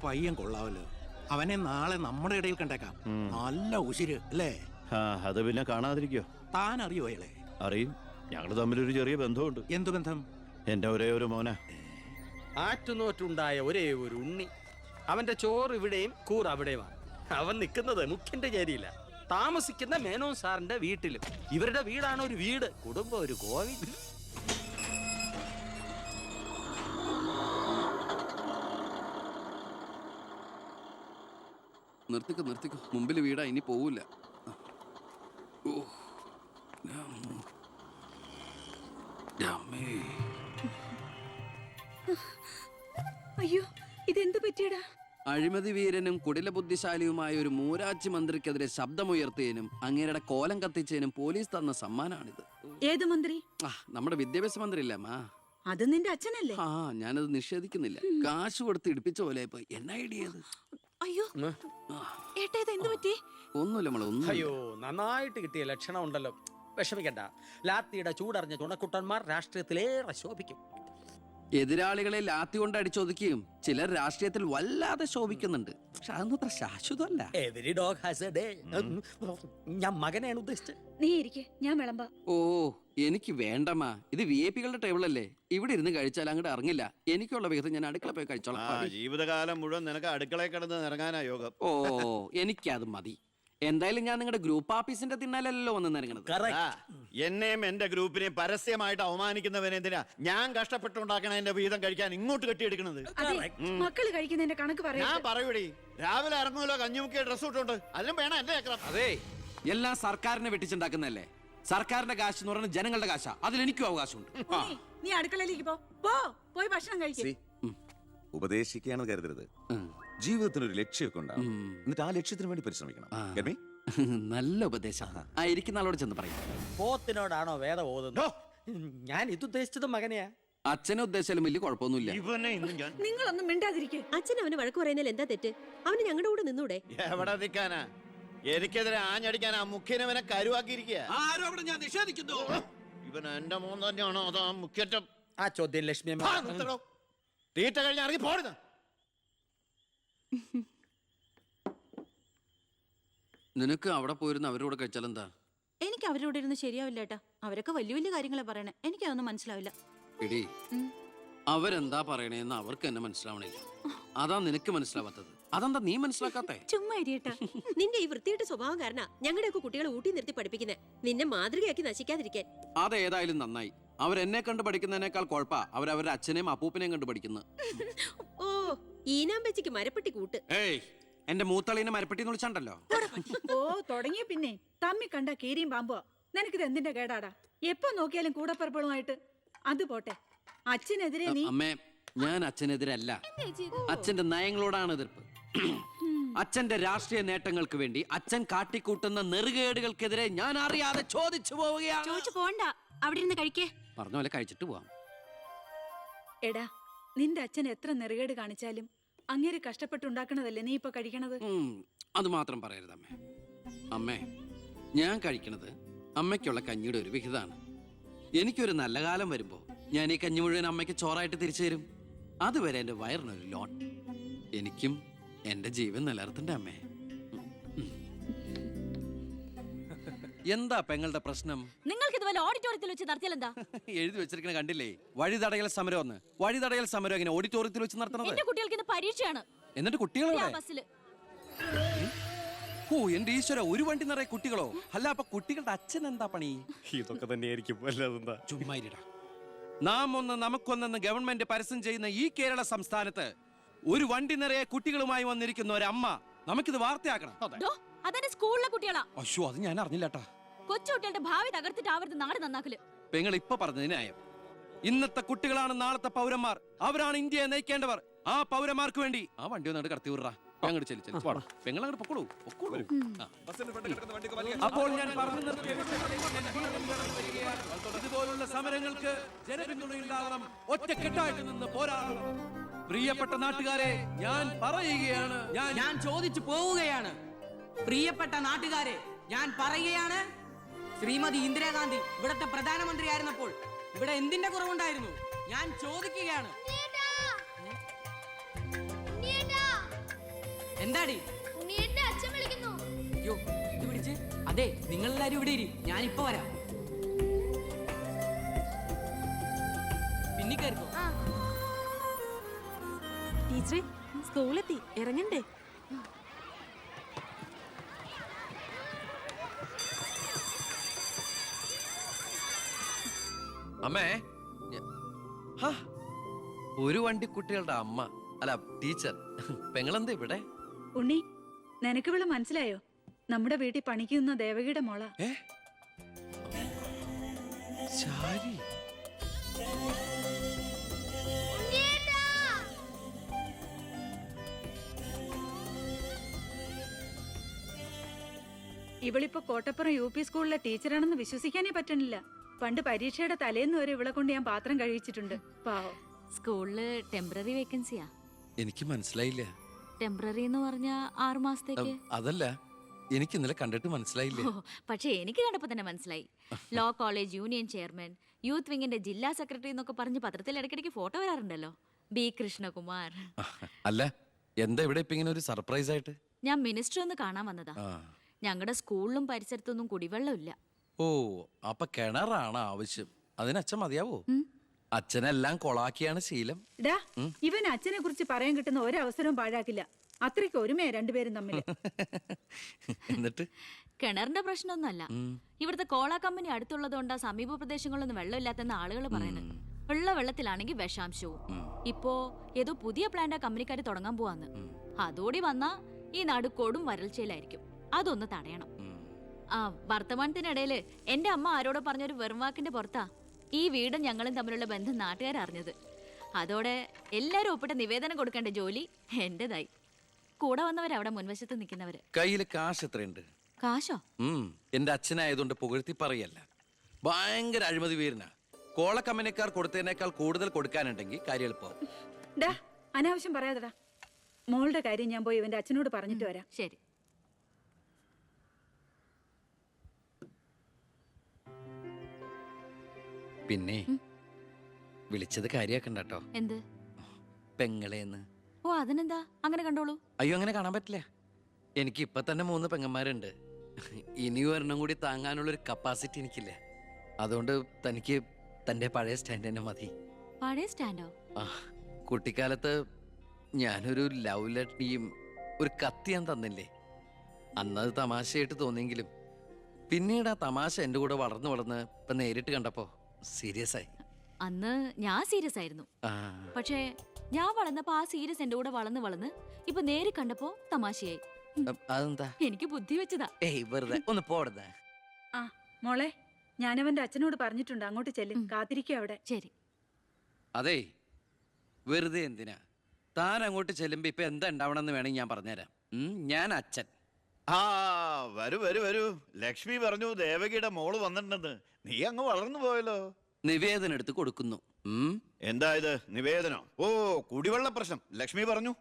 പയ്യൻ കൊള്ളാവല്ലോ. അവനെ നാളെ നമ്മുടെ ഇടയിൽ കണ്ടേക്കാം. നല്ല ഉശിര് അല്ലേ? അത് പിന്നെ കാണാതിരിക്കോ? താൻ അറിയോ അയാളെ? അറിയും. ഞങ്ങൾ തമ്മിലൊരു ചെറിയ ബന്ധമുണ്ട്. എന്തു ബന്ധം? എന്റെ ഒരേ ഒരു മോനാ. ആറ്റുനോറ്റുണ്ടായ ഒരേ ഒരു ഉണ്ണി. അവന്റെ ചോറ് ഇവിടെയും കൂറ് അവിടെയുമാണ്. അവൻ നിൽക്കുന്നത് മുഖ്യന്റെ ചേരിയില്ല, താമസിക്കുന്ന മേനോൻ സാറിന്റെ വീട്ടിലും. ഇവരുടെ വീടാണ് ഒരു വീട്, കുടുംബം ഒരു കോവിൽ. നിർത്തിക്കോ, മുമ്പിൽ വീടാ, ഇനി പോവില്ല. അയ്യോ, ഇതെന്ത് പറ്റിയടാ? അഴിമതി വീരനും കുടില ബുദ്ധിശാലിയുമായ ഒരു മൂരാച്ചി മന്ത്രിക്കെതിരെ ശബ്ദമുയർത്തിയതിനും അങ്ങേരുടെ കോലം കത്തിച്ചതിനും പോലീസ് തന്ന സമ്മാനാണിത്. ഏത് മന്ത്രി? നമ്മുടെ വിദ്യാഭ്യാസ മന്ത്രി ഇല്ലേ അമ്മ? അത് നിന്റെ അച്ഛനല്ലേ? ഞാനത് നിഷേധിക്കുന്നില്ല. കാശ് കൊടുത്ത് ഇടിപ്പിച്ച പോലെ പോയി. എന്നാ ഐഡിയത്? അയ്യോ ഏട്ടാ, ഇത് എന്ത് പറ്റി? ഒന്നുമില്ല മോളെ, ഒന്നും. അയ്യോ, നന്നായിട്ട് കിട്ടിയ ലക്ഷണം ഉണ്ടല്ലോ. വിഷമിക്കണ്ട. ലാത്തിയുടെ ചൂടറിഞ്ഞ തുണക്കുട്ടന്മാർ രാഷ്ട്രീയത്തിലേറെ ശോഭിക്കും. എതിരാളികളെ ലാത്തി കൊണ്ട് അടിച്ചൊതുക്കിയും ചിലർ രാഷ്ട്രീയത്തിൽ വല്ലാതെ ശോഭിക്കുന്നുണ്ട്. പക്ഷെ അതൊന്നും അത്ര ശാശ്വതമല്ല. Every dog has a day. ഞാൻ മകനെയാണ് ഉദ്ദേശിച്ചത്. നീ ഇരിക്കെ, ഞാൻ വിളമ്പാ. ഓ, എനിക്ക് വേണ്ടമ്മ. ഇത് VIP-കളുടെ ടേബിൾ അല്ലേ? ഇവിടെ ഇരുന്ന് കഴിച്ചാൽ അങ്ങോട്ട് ഇറങ്ങില്ല. എനിക്കുള്ള വിധം ഞാൻ അടുക്കള പോയി കഴിച്ചോളാം. ജീവിതകാലം മുഴുവൻ നിനക്ക് അടുക്കളയിൽ കിടന്ന് ഇറങ്ങാനാ യോഗം. ഓ, എനിക്കത് മതി. എന്തായാലും ഞാൻ നിങ്ങളുടെ ഗ്രൂപ്പ് ഓഫീസിന്റെ തിന്നാലല്ലോ വന്ന് നിറങ്ങണത്. എന്നെയും എന്റെ ഗ്രൂപ്പിനെയും പരസ്യമായിട്ട് അവമാനിക്കുന്നവനെന്തിനാ ഞാൻ കഷ്ടപ്പെട്ടുണ്ടാക്കണ എന്റെ വീതം കഴിക്കാൻ ഇങ്ങോട്ട് കെട്ടിയെടുക്കണത്? മക്കള് കഴിക്കുന്നതിന്റെ കണക്ക് പറയാ. ഞാൻ പറയൂടി, രാവിലെ ഇറങ്ങുമല്ലോ കഞ്ഞിമുക്കിയ ഡ്രസ് ഇട്ടുണ്ട്, അതിനും വേണം എന്റെ ചക്രം. അതെ, എല്ലാം സർക്കാരിനെ വെട്ടിച്ചുണ്ടാക്കുന്നല്ലേ? സർക്കാരിന്റെ കാശ് എന്ന് പറയുന്നത് ജനങ്ങളുടെ കാശാ. അതിലെനിക്കും അവകാശമുണ്ട്. നീ അടുക്കളയിലേക്ക് പോയി ഭക്ഷണം കഴിക്കും. ഉപദേശിക്കുകയാണെന്ന് കരുതരുത്. ജീവിതത്തിന് ഒരു ലക്ഷ്യമൊക്കെ ഉണ്ടാവും. എന്നിട്ട് ആ ലക്ഷ്യത്തിന് വേണ്ടി പരിശ്രമിക്കണം. നല്ല ഉപദേശം. ഇരിക്കുന്ന ആളോട് ചെന്ന് പറയും. പോത്തിനോടാണോ വേദം ഓതുന്നത്? ഞാൻ ഇതുദ്ദേശിച്ചത് മകനെയാ. അച്ഛനെ ഉദ്ദേശിച്ചാലും വലിയ കുഴപ്പമൊന്നുമില്ല. നിങ്ങളൊന്നും മിണ്ടാതിരിക്കെ. അച്ഛൻ അവന് വഴക്ക് പറയുന്നതിൽ എന്താ തെറ്റ്? അവന് ഞങ്ങളുടെ കൂടെ നിന്നൂടെ? എവിടെ നിൽക്കാനാ? എനിക്കെതിരെ ആഞ്ഞടിക്കാനാ മുഖ്യനവനെ കരുവാക്കിയിരിക്കുക. ഞാൻ നിഷേധിക്കുന്നു. ഇവൻ എന്റെ മോൻ തന്നെയാണോ അതോ മുഖ്യറ്റം? ആ ചോദ്യം ലക്ഷ്മി തീറ്റ കഴിഞ്ഞ് ഇറങ്ങി പോടുന്ന. നിനക്ക് അവിടെ പോയിരുന്ന അവരോട് കഴിച്ചാൽ എന്താ? എനിക്ക് അവരോട് ഇരുന്ന് ശരിയാവില്ല ഏട്ടാ. അവരൊക്കെ വലിയ വലിയ കാര്യങ്ങളെ പറയണേ. എനിക്കതൊന്നും മനസ്സിലാവില്ല. എടി, അവരെന്താ പറയണേന്ന് അവർക്ക് എന്നെ മനസ്സിലാവണില്ല. അതാ നിനക്ക് മനസ്സിലാവാത്തത്. അതെന്താ നീ മനസ്സിലാക്കാത്തേ? ചുമ്മാ ഇരിയേട്ടാ. നിന്റെ ഈ വൃത്തിയുടെ സ്വഭാവം കാരണം ഞങ്ങളുടെയൊക്കെ കുട്ടികളെ ഊട്ടി നിർത്തി പഠിപ്പിക്കുന്നത്, നിന്നെ മാതൃകയാക്കി നശിക്കാതിരിക്കാൻ. അതേതായാലും നന്നായി. അവരെന്നെ കണ്ട് പഠിക്കുന്നതിനേക്കാൾ കുഴപ്പാ അവരവരുടെ അച്ഛനെയും അപ്പൂപ്പനെയും കണ്ട് പഠിക്കുന്നത്. ഓ, ഈനാമ്പച്ചിക്ക് മരപ്പെട്ടി കൂട്ട്. ഏയ്, എന്റെ മൂത്തളീനെ മരപ്പെട്ടി വിളിച്ചാണ്ടല്ലോ. ഓ, തുടങ്ങിയ പിന്നെ തമ്മി കണ്ട കീരിയും പാമ്പോ. നിനക്കിത് എന്തിന്റെ കേടാടാ? എപ്പോ നോക്കിയാലും കൂടപ്പറപ്പുകളുമായിട്ട്. അത് പോട്ടെ, അച്ഛനെതിരെ നീ. അമ്മേ, ഞാൻ അച്ഛനെതിരല്ല. അച്ഛന്റെ നയങ്ങളോടാണ് എതിർപ്പ്. അച്ഛന്റെ രാഷ്ട്രീയ നേട്ടങ്ങൾക്ക് വേണ്ടി അച്ഛൻ കാട്ടിക്കൂട്ടുന്ന നെറുകേടുകൾക്കെതിരെ ഞാൻ അറിയാതെ ചോദിച്ചു പോവുകയാണ്. ചോദിച്ചു പോണ്ട, അവിടെ ഇരുന്ന് കഴിക്കേ. പറഞ്ഞ പോലെ കഴിച്ചിട്ട് പോവാം. എടാ, നിന്റെ അച്ഛൻ എത്ര നെറുകേട് കാണിച്ചാലും അങ്ങേര് കഷ്ടപ്പെട്ടുണ്ടാക്കണതല്ലേ നീ ഇപ്പൊ കഴിക്കണത്? അത് മാത്രം പറയരുത് അമ്മേ. അമ്മേ, ഞാൻ കഴിക്കണത് അമ്മയ്ക്കുള്ള കഞ്ഞിയുടെ ഒരു വിഹിതമാണ്. എനിക്കൊരു നല്ല കാലം വരുമ്പോ ഞാൻ ഈ കഞ്ഞി മുഴുവൻ അമ്മയ്ക്ക് ചോറായിട്ട് തിരിച്ചു തരും. അതുവരെ എന്റെ വയറിനൊരു ലോൺ. എനിക്കും എന്റെ ജീവൻ നിലനിർത്തണ്ടേ അമ്മേ? എന്താ പെങ്ങളുടെ പ്രശ്നം? നിങ്ങൾക്ക് ഇതുപോലെ ഓഡിറ്റോറിയത്തിൽ വെച്ച് നടത്തിയാൽ എന്താ? എഴുതി വെച്ചിരിക്കണ കണ്ടില്ലേ? വഴിതടയൽ സമരം ഒന്ന്. വഴിതടയൽ സമരം എങ്ങനെ ഓഡിറ്റോറിയത്തിൽ വെച്ച് നടത്തണത്? എന്റെ കുട്ടികൾക്ക് ഇത് പരീക്ഷയാണ്. എന്നിട്ട് കുട്ടികളെ ഓ, എന്റെ ഈശ്വര, ഒരു വണ്ടി നിറയെ കുട്ടികളോ? അല്ല, അപ്പൊ കുട്ടികളുടെ അച്ഛൻ എന്താ പണി? ഇതൊക്കെ തന്നെയായിരിക്കും. ചുമ്മാരിടാ. നാം ഒന്ന് നമുക്കൊന്നെന്ന് ഗവൺമെന്റ് പരസ്യം ചെയ്യുന്ന ഈ കേരള സംസ്ഥാനത്ത് ഒരു വണ്ടി നിറയെ കുട്ടികളുമായി വന്നിരിക്കുന്ന ഒരമ്മ നമുക്കിത് വാർത്തയാക്കണം. അതെന്റെ സ്കൂളിലെ കുട്ടികളാ. അശ്വ, അത് ഞാൻ അറിഞ്ഞില്ലട്ടാ. കൊച്ചുകുട്ടികളുടെ ഭാവി തകർത്തിട്ടാവരുത് നാട് നന്നാക്കല്. പെങ്ങൾ ഇപ്പൊ പറഞ്ഞതിന് ന്യായം. ഇന്നത്തെ കുട്ടികളാണ് നാളത്തെ പൗരന്മാർ. അവരാണ് ഇന്ത്യയെ നയിക്കേണ്ടവർ. ആ പൗരന്മാർക്ക് വേണ്ടി ആ വണ്ടി ഒന്നാട് കടത്തി വിടറാ. അങ്ങോട്ട് ചെല്ലു. പെങ്ങളങ്ങോട്ട് പൊക്കോളൂ. അപ്പോൾ ഞാൻ പറഞ്ഞു ഇതുപോലുള്ള സമരങ്ങൾക്ക് ജനപിന്തുണയുണ്ടാകണം. ഒറ്റക്കെട്ടായിട്ട് നിന്ന് പോരാടണം. പ്രിയപ്പെട്ട നാട്ടുകാരെ, ഞാൻ പറയുകയാണ്, ഞാൻ ചോദിച്ചു പോവുകയാണ്. പ്രിയപ്പെട്ട നാട്ടുകാരെ, ഞാൻ പറയുകയാണ്, ശ്രീമതി ഇന്ദിരാഗാന്ധി ഇവിടത്തെ പ്രധാനമന്ത്രിയായിരുന്നപ്പോൾ ഇവിടെ എന്തിന്റെ കുറവുണ്ടായിരുന്നു? ഞാൻ ചോദിക്കുകയാണ്. എന്താടി? അച്ഛൻ വിളിക്കുന്നു. അയ്യോ ഇത് പിടിച്ച്. അതെ, നിങ്ങളെല്ലാരും ഇവിടെ ഇരി, ഞാനിപ്പോ വരാം. പിന്നെ കയറിക്കോ. ടീച്ചറെ, സ്കൂളെത്തി, ഇറങ്ങണ്ടേ? അമ്മേ ഹാ, ഒരു വണ്ടിക്കുട്ടികളുടെ അമ്മ അല്ല ടീച്ചർ. പെങ്ങളെന്താ ഇവിടെ? ഉണ്ണി, നിനക്ക് ഇവിടെ മനസ്സിലായോ? നമ്മുടെ വീട്ടിൽ പണിക്കുന്ന ദേവകിയുടെ മോള. ശാരി. ഇവളിപ്പോ കോട്ടപ്പുറം UP സ്കൂളിലെ ടീച്ചറാണെന്ന് വിശ്വസിക്കാനേ പറ്റണില്ല. പണ്ട് പരീക്ഷയുടെ തലേന്ന് വരെ ഇവളെ കൊണ്ട് ഞാൻ പാത്രം കഴിച്ചിട്ടുണ്ട്. പാവം. സ്കൂളില് ടെമ്പററി വേക്കൻസിയാ. എനിക്ക് മനസ്സിലായില്ല. ടെമ്പററി എന്ന് പറഞ്ഞ 6 മാസത്തേക്ക്. അതല്ല, എനിക്ക് ഇന്നലെ കണ്ടിട്ട് മനസ്സിലായില്ല. പക്ഷെ എനിക്ക് കണ്ടപ്പോ തന്നെ മനസ്സിലായി. Law college union chairman, youth വിങ്ങിന്റെ ജില്ലാ സെക്രട്ടറി എന്നൊക്കെ പറഞ്ഞ് പത്രത്തിൽ ഇടയ്ക്കിടയ്ക്ക് ഫോട്ടോ വരാറുണ്ടല്ലോ. B. കൃഷ്ണകുമാർ. അല്ല, എന്താ ഇവിടെ ഇപ്പൊ ഇങ്ങനെ ഒരു സർപ്രൈസ് ആയിട്ട്? ഞാൻ മിനിസ്റ്റർ ഒന്ന് കാണാൻ വന്നതാ. ഞങ്ങളുടെ സ്കൂളിലും പരിസരത്തൊന്നും കുടിവെള്ളമില്ല. ഓ, അപ്പൊ കിണറാണ് ആവശ്യം. അതിന് അച്ഛൻ മതിയാവോ? അച്ഛനെല്ലാം കൊളാക്കിയാണ് ശീലം. ഡാ, ഇവൻ അച്ഛനെ കുറിച്ച് പറയാൻ കിട്ടുന്ന ഒരവസരവും പാഴാക്കില്ല. അത്രയ്ക്ക് ഒരുമയാ രണ്ടുപേരും തമ്മിൽ. എന്നിട്ട് കിണറിന്റെ പ്രശ്നമൊന്നുമല്ല. ഇവിടുത്തെ കോള കമ്പനി അടുത്തുള്ളതുകൊണ്ടാ സമീപ പ്രദേശങ്ങളിലൊന്നും വെള്ളമില്ലാത്തെന്ന് ആളുകൾ പറയുന്നത്. ഉള്ള വെള്ളത്തിലാണെങ്കിൽ വിഷാംശവും. ഇപ്പോ ഏതോ പുതിയ പ്ലാന്റ് കമ്പനിക്കാർ തുടങ്ങാൻ പോവാന്ന്. അതോടി വന്നാ ഈ നാട് കൊടും വരൾച്ചയിലായിരിക്കും. അതൊന്ന് തടയണം. വർത്തമാനത്തിനിടയില് എന്റെ അമ്മ ആരോടോ പറഞ്ഞൊരു വെറും വാക്കിന്റെ പുറത്താ ഈ വീടും ഞങ്ങളും തമ്മിലുള്ള ബന്ധം നാട്ടുകാരറിഞ്ഞത്. അതോടെ എല്ലാരും ഒപ്പിട്ട് നിവേദനം കൊടുക്കേണ്ട ജോലി എന്റേതായി. കൂടെ വന്നവരവിടെ മുൻവശത്ത് നിൽക്കുന്നവര്. കയ്യില് കാശ് എത്രയുണ്ട്? കാശോ? എന്റെ അച്ഛനായതുകൊണ്ട് പുകഴ്ത്തി പറയല്ല. ഭയങ്കര അഴിമതി വീരനാ. കോള കമ്പനിക്കാർ കൊടുത്തതിനേക്കാൾ കൂടുതൽ കൊടുക്കാനുണ്ടെങ്കിൽ കാര്യം എളുപ്പമാവും. ഡാ, അനാവശ്യം പറയാതെടാ. മോളുടെ കാര്യം ഞാൻ പോയി ഇവന്റെ അച്ഛനോട് പറഞ്ഞിട്ട് വരാം. ശരി. പിന്നെ വിളിച്ചത് കാര്യാക്കണ്ടോ? എന്ത്? പെങ്ങളേന്ന്. ഓ, അതിനെന്താ, അങ്ങനെ കണ്ടോളൂ. അയ്യോ, അങ്ങനെ കാണാൻ പറ്റില്ല. എനിക്ക് ഇപ്പൊ തന്നെ 3 പെങ്ങന്മാരുണ്ട്. ഇനി ഒരെണ്ണം കൂടി താങ്ങാനുള്ളൊരു കപ്പാസിറ്റി എനിക്കില്ല. അതുകൊണ്ട് തനിക്ക് തന്റെ പഴയ സ്റ്റാൻഡ് തന്നെ മതി. പഴയ സ്റ്റാൻഡോ? കുട്ടിക്കാലത്ത് ഞാനൊരു ലവ് ലെറ്ററിയും ഒരു കത്തി ഞാൻ തന്നില്ലേ? അന്നത് തമാശയായിട്ട് തോന്നിയെങ്കിലും പിന്നീട് ആ തമാശ എന്റെ കൂടെ വളർന്ന് വളർന്ന് ഇപ്പൊ നേരിട്ട് കണ്ടപ്പോ സീരിയസ് ആയി. അന്ന് ഞാൻ സീരിയസ് ആയിരുന്നു. പക്ഷേ ഞാൻ വളർന്നപ്പോ ആ സീരിയസ് എന്റെ കൂടെ വളർന്ന് വളർന്ന് ഇപ്പൊ നേരി കണ്ടപ്പോ തമാശയായി. അതെന്താ? എനിക്ക് ബുദ്ധി വെച്ചതാ. ഏയ്, വെറുതെ ഒന്ന് പോടുന്നേ. ആ മോളെ, ഞാനവന്റെ അച്ഛനോട് പറഞ്ഞിട്ടുണ്ട്. അങ്ങോട്ട് ചെല്ലും, കാത്തിരിക്കുക അവിടെ. ശരി. അതെ, വെറുതെ എന്തിനാ? താൻ അങ്ങോട്ട് ചെല്ലുമ്പോ ഇപ്പൊ എന്താ ഉണ്ടാവണമെന്ന് വേണമെങ്കിൽ ഞാൻ പറഞ്ഞുതരാം. ഞാൻ അച്ഛൻ. വരൂ വരൂ വരൂ. ലക്ഷ്മി പറഞ്ഞു ദേവകിയുടെ മോള് വന്നിട്ടുണ്ടെന്ന്. നീ അങ്ങ് വളർന്നു പോയല്ലോ. നിവേദനം എടുത്ത് കൊടുക്കുന്നു. എന്താ ഇത് നിവേദനം? ഓ, കുടിവെള്ള പ്രശ്നം ലക്ഷ്മി പറഞ്ഞു.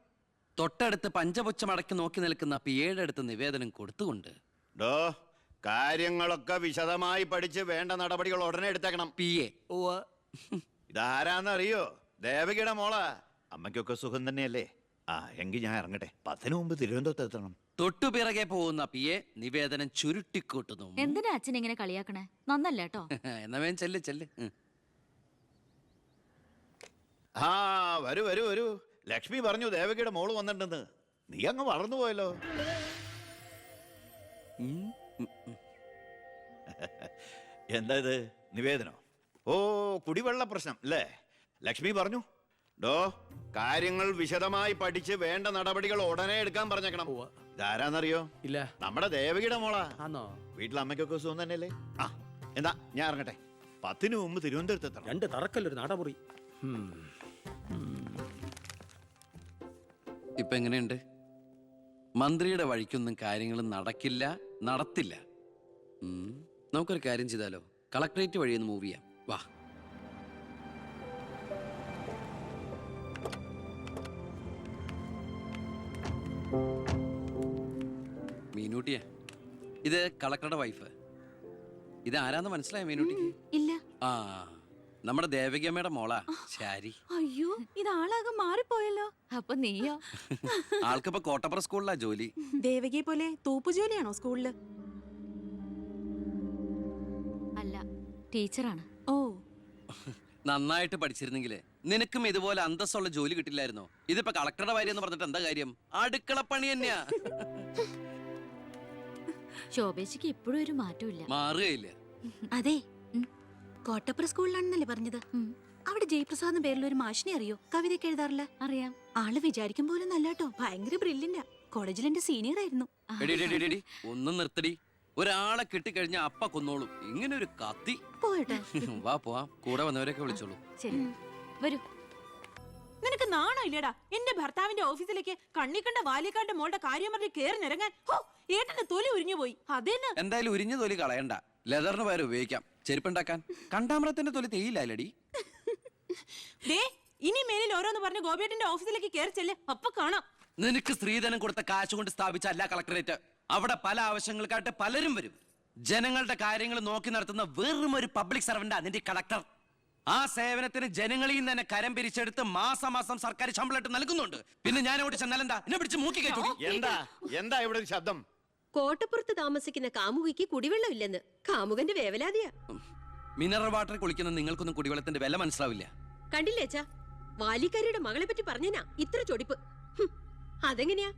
തൊട്ടടുത്ത് പഞ്ചപുച്ഛമടക്കി നോക്കി നിൽക്കുന്ന പിയേഴടുത്ത് നിവേദനം കൊടുത്തുകൊണ്ട് ഡോ, കാര്യങ്ങളൊക്കെ വിശദമായി പഠിച്ച് വേണ്ട നടപടികൾ ഉടനെ എടുത്തേക്കണം. പിയെ. ഇതാരാന്നറിയോ? ദേവകിയുടെ മോളാ. അമ്മയ്ക്കൊക്കെ സുഖം തന്നെയല്ലേ? എങ്കിൽ ഞാൻ ഇറങ്ങട്ടെ. 10 മുമ്പ് തിരുവനന്തപുരത്ത് എത്തണം. തൊട്ടുപിറകെ പോകുന്ന പിയെ നിവേദനം ചുരുട്ടിക്കൂട്ടുന്നു. എന്തിനാ അച്ഛൻ ഇങ്ങനെ കളിയാക്കണേ? നന്നല്ല കേട്ടോ. എന്നാ വേഗം ചെല്ല് ചെല്ല്. വരൂ വരൂ വരൂ. ലക്ഷ്മി പറഞ്ഞു ദേവകിയുടെ മോള് വന്നിട്ടുണ്ടെന്ന്. നീ അങ്ങ് വളർന്നു പോയല്ലോ. എന്താ ഇത് നിവേദനം? ഓ, കുടിവെള്ള പ്രശ്നം അല്ലേ? ലക്ഷ്മി പറഞ്ഞു ഡോ, കാര്യങ്ങൾ വിശദമായി പഠിച്ച് വേണ്ട നടപടികൾ ഉടനെ എടുക്കാൻ പറഞ്ഞേക്കണം. ഇതാരാന്നറിയോ? ഇല്ല. നമ്മുടെ ദേവകിയുടെ മോളാ. ആണോ? വീട്ടിൽ അമ്മയ്ക്കൊക്കെ സുഖം തന്നെയല്ലേ? എന്താ ഞാൻ ഇറങ്ങട്ടെ. 10 മുമ്പ് തിരുവനന്തപുരത്ത് എത്തണം. 2 തറക്കല്ലൊരു നാടമുറി. ഇപ്പൊ എങ്ങനെയുണ്ട്? മന്ത്രിയുടെ വഴിക്കൊന്നും കാര്യങ്ങൾ നടക്കില്ല, നടത്തില്ല. നമുക്കൊരു കാര്യം ചെയ്താലോ? കളക്ടറേറ്റ് വഴി ഒന്ന് മൂവ് ചെയ്യാം. വാ. മീനൂട്ടിയാ, ഇത് കളക്ടറുടെ വൈഫ്. ഇത് ആരാന്ന് മനസ്സിലായ മീനൂട്ടിക്ക്? ഇല്ല. നമ്മുടെ ദേവകിയമ്മയുടെ മോളാ ശാരി. അയ്യോ ഇത് ആളാകെ മാറിപ്പോയല്ലോ. അപ്പൊ നീയോ? ആൾക്കിപ്പോ കോട്ടപ്പുറ സ്കൂളിലാ ജോലി. ദേവകിയെ പോലെ തൂപ്പ് ജോലിയാണോ സ്കൂളില്? അല്ല, ടീച്ചറാണ്. ഓ, നന്നായിട്ട് പഠിച്ചിരുന്നെങ്കിലേ നിനക്കും ഇതുപോലെ അന്തസ്സുള്ള ജോലി കിട്ടില്ലായിരുന്നോ? ഇതിപ്പോ കളക്ടറുടെ ഭാര്യ എന്ന് പറഞ്ഞിട്ട് എന്താ കാര്യം? അടുക്കളപ്പണി തന്നെയാ. ശോഭേച്ചിക്ക് ഇപ്പോഴും ഒരു മാറ്റമില്ല. മാറുകയില്ല. അതെ, കോട്ടപ്പുറ സ്കൂളിലാണെന്നല്ലേ പറഞ്ഞത്? അവിടെ ജയപ്രസാദ് പേരിൽ ഒരു മാഷിനെ അറിയോ? കവിതയൊക്കെ എഴുതാറില്ല. അറിയാം. ആള് വിചാരിക്കും പോലെ നല്ലട്ടോ, ഭയങ്കര ബ്രില്യന്റാ. കോളേജിൽ എന്റെ സീനിയർ ആയിരുന്നു. എടി, എടി, എടി, എടി, ഒന്നും നിർത്തടി. ഒരാളെ കിട്ടിക്കഴിഞ്ഞ അപ്പ കൊന്നോളും. ഇങ്ങനെ ഒരു കത്തി. പോയട്ടെ. വാ പോവാം, കൂടെ വന്നവരൊക്കെ വിളിച്ചോളൂ. ശരി, വരൂ. നിനക്ക് നാണോ ഇല്ലടാ? എന്റെ ഭർത്താവിന്റെ ഓഫീസിലേക്ക് കണ്ണിക്കണ്ട വാലിക്കാന്റെ മോളുടെ കാര്യം പറഞ്ഞ് കേറി നിരങ്ങാൻ. ഏട്ടന്റെ തൊലി ഉരിഞ്ഞു പോയി. അതേന്ന് എന്തായാലും ഉരിഞ്ഞ തൊലി കളയണ്ട, ലെതറിന് പകരം ഉപയോഗിക്കാം. ചെരുപ്പുണ്ടാക്കാൻ കണ്ടാമരത്തിന്റെ തൊലി തേയില്ലടി. ദേ, ഇനി മേലിൽ ഓരോന്ന് പറഞ്ഞ് ഗോപിയേട്ടന്റെ ഓഫീസിലേക്ക് കേറി ചെല്ലേ, അപ്പൊ കാണാം. നിനക്ക് സ്ത്രീധനം കൊടുത്ത കാശ് കൊണ്ട് സ്ഥാപിച്ച അല്ല കളക്ടറേറ്റ്. അവിടെ പല ആവശ്യങ്ങൾക്കായിട്ട് പലരും വരും. ജനങ്ങളുടെ കാര്യങ്ങൾ നോക്കി നടത്തുന്ന വെറും ഒരു പബ്ലിക് സർവന്റാ നിന്റെ കളക്ടർ. ആ സേവനത്തിന് ജനങ്ങളിൽ നിന്ന് തന്നെ കരം പിരിച്ചെടുത്ത് മാസം സർക്കാർ ശമ്പളമായിട്ട് നൽകുന്നുണ്ട്. പിന്നെ ഞാൻ അവിടെ ചെന്നാലെന്താ? എന്നെ പിടിച്ച് മൂക്കി കയറ്റു. എന്താ ഇവിടെ ഒരു ശബ്ദം? കോട്ടപ്പുറത്ത് താമസിക്കുന്ന കാമുകിക്ക് കുടിവെള്ളം ഇല്ലെന്ന് കാമുകന്റെ വേവലാതിയാ. മിനറൽ വാട്ടർ കുളിക്കുന്ന നിങ്ങൾക്കൊന്നും കുടിവെള്ളത്തിന്റെ വില മനസ്സിലാവില്ല. കണ്ടില്ലേച്ചാ, വാലിക്കാരിയുടെ മകളെ പറ്റി പറഞ്ഞനാ ഇത്ര ചൊടിപ്പ്. അതെങ്ങനെയാ?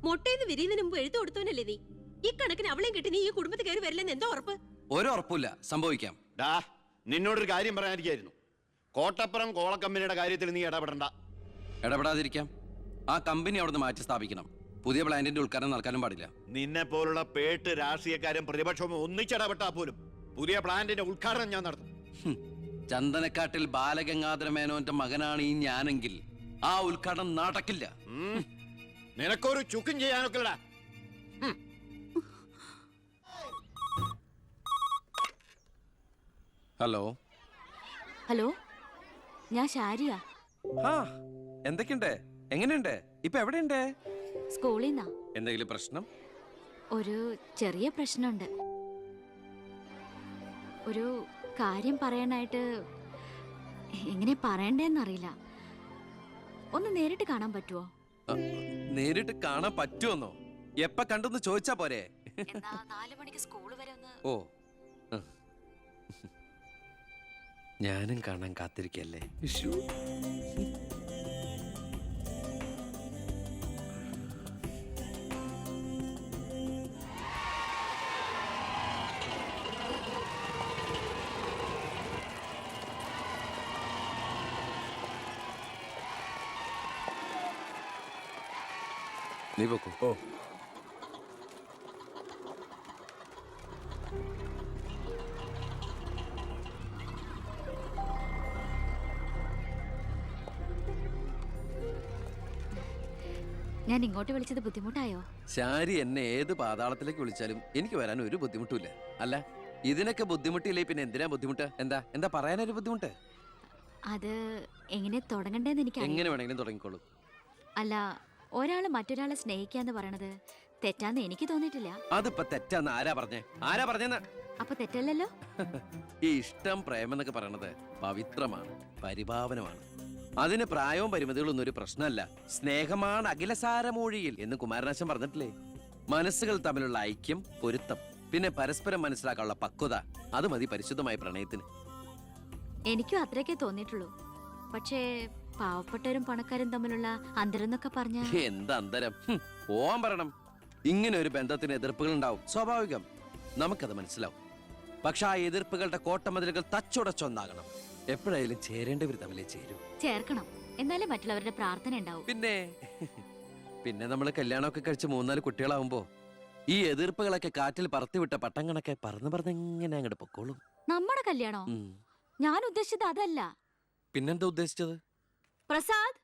മൊട്ടേന്ന് വിരിയുന്നതിന് മുമ്പ് എഴുത്തു കൊടുത്തവനല്ലേ നീ? ഈ കണക്കിന് അവളെയും കിട്ടി നീ ഈ കുടുംബത്തിൽ കയറി വരില്ലെന്ന് എന്തോ ഉറപ്പ്? ഒരു ഉറപ്പില്ല, സംഭവിക്കാം. ഡാ, നിന്നോടൊരു കാര്യം പറയാനിരിക്കായിരുന്നു. കോട്ടപ്പുറം കോള കമ്പനിയുടെ കാര്യത്തിൽ നീ ഇടപെടണ്ട. ഇടപെടാതിരിക്കാം. ആ കമ്പനി അവിടുന്ന് മാറ്റി സ്ഥാപിക്കണം. പുതിയ പ്ലാന്റിന്റെ ഉദ്ഘാടനം നടക്കാനും പാടില്ല. നിന്നെ പോലുള്ള പേട്ട് രാഷ്ട്രീയക്കാരും പ്രതിപക്ഷവും ഒന്നിച്ചിടപെട്ടാ പോലും പുതിയ പ്ലാന്റിന്റെ ഉദ്ഘാടനം ഞാൻ നടത്തും. ചന്ദനക്കാട്ടിൽ ബാലഗംഗാധര മേനോന്റെ മകനാണ് ഈ ഞാനെങ്കിൽ ആ ഉദ്ഘാടനം നടക്കില്ല. നിനക്കൊരു ചുക്കും ചെയ്യാനൊക്കെടാ. ഹലോ ഹലോ, ഞാൻ ശാരിയാ. എന്തൊക്കെയുണ്ട്? എങ്ങനെയുണ്ട്? ഇപ്പൊ എവിടെയുണ്ട്? സ്കൂളിൽ നിന്നാ. എന്തെങ്കിലും പ്രശ്നം? ഒരു ചെറിയ പ്രശ്നമുണ്ട്. ഒരു കാര്യം പറയാനായിട്ട് എങ്ങനെ പറയണ്ടേന്നറിയില്ല. ഒന്ന് നേരിട്ട് കാണാൻ പറ്റുമോ? നേരിട്ട് കാണാൻ പറ്റുമെന്നോ? എപ്പ കണ്ടെന്ന് ചോദിച്ചാ പോരെ? എന്നാ 4 മണിക്ക് സ്കൂൾ വരെ ഒന്ന്. ഓ, ഞാനും കാണാൻ കാത്തിരിക്കല്ലേ. നീ പോക്കോ. ഓ, ഞാൻ ഇങ്ങോട്ട് വിളിച്ചത് ബുദ്ധിമുട്ടായോ? ശാരി എന്നെ ഏത് പാതാളത്തിലേക്ക് വിളിച്ചാലും എനിക്ക് വരാൻ ഒരു ബുദ്ധിമുട്ടില്ല. അല്ല, ഇതിനൊക്കെ ബുദ്ധിമുട്ടില്ലേ പിന്നെ എന്തിനാ ബുദ്ധിമുട്ട്? എന്താ പറയാനൊരു ബുദ്ധിമുട്ട്? അത് എങ്ങനെ തുടങ്ങണ്ടേന്ന് എനിക്ക് എങ്ങനെ വേണമെങ്കിലും തുടങ്ങിക്കോളൂ. അല്ല, ഒരാള് മറ്റൊരാളെ സ്നേഹിക്കാന്ന് പറയണത് തെറ്റാന്ന് എനിക്ക് തോന്നിയിട്ടില്ല. അതിപ്പോ തെറ്റാന്ന് ആരാ പറഞ്ഞെന്ന്? അപ്പൊ തെറ്റല്ലല്ലോ. ഈ ഇഷ്ടം പ്രേമം എന്നൊക്കെ പറയണത് പവിത്രമാണ്, പരിപാവനമാണ്. അതിന് പ്രായവും പരിമിതികളൊന്നും ഒരു പ്രശ്നമല്ല. സ്നേഹമാണ് അഖിലസാരമൂഴിയിൽ എന്ന് കുമാരനാശൻ പറഞ്ഞിട്ടില്ലേ? മനസ്സുകൾ തമ്മിലുള്ള ഐക്യം, പൊരുത്തം, പിന്നെ പരസ്പരം മനസ്സിലാക്കാനുള്ള പക്വത, അത് മതി പരിശുദ്ധമായ പ്രണയത്തിന്. എനിക്കും അത്രയൊക്കെ തോന്നിയിട്ടുള്ളൂ. പക്ഷേ പാവപ്പെട്ടവരും പണക്കാരും തമ്മിലുള്ള അന്തരം എന്നൊക്കെ പറഞ്ഞ എന്താ അന്തരം? പോവാൻ പറയണം. ഇങ്ങനെ ഒരു ബന്ധത്തിന് എതിർപ്പുകൾ ഉണ്ടാവും, സ്വാഭാവികം. നമുക്കത് മനസ്സിലാവും. പക്ഷെ ആ എതിർപ്പുകളുടെ കോട്ടമതിലുകൾ തച്ചുടച്ചൊന്നാകണം. എപ്പോഴായാലും ചേരേണ്ടവർ തമ്മിലേ ചേരും. ചേർക്കണം, എന്നാലും മറ്റുള്ളവരുടെ പ്രാർത്ഥന ഉണ്ടാവും. പിന്നെ നമ്മൾ കല്യാണമൊക്കെ കഴിച്ച് 3-4 കുട്ടികളാവുമ്പോ ഈ എതിർപ്പുകളൊക്കെ കാറ്റിൽ പറത്തിവിട്ട പട്ടം കണക്കെ പറന്ന് എങ്ങനെ അങ്ങോട്ട് പൊക്കോളും. നമ്മുടെ കല്യാണോ? ഞാൻ ഉദ്ദേശിച്ചത് അതല്ല. പിന്നെന്താ ഉദ്ദേശിച്ചത്? പ്രസാദ്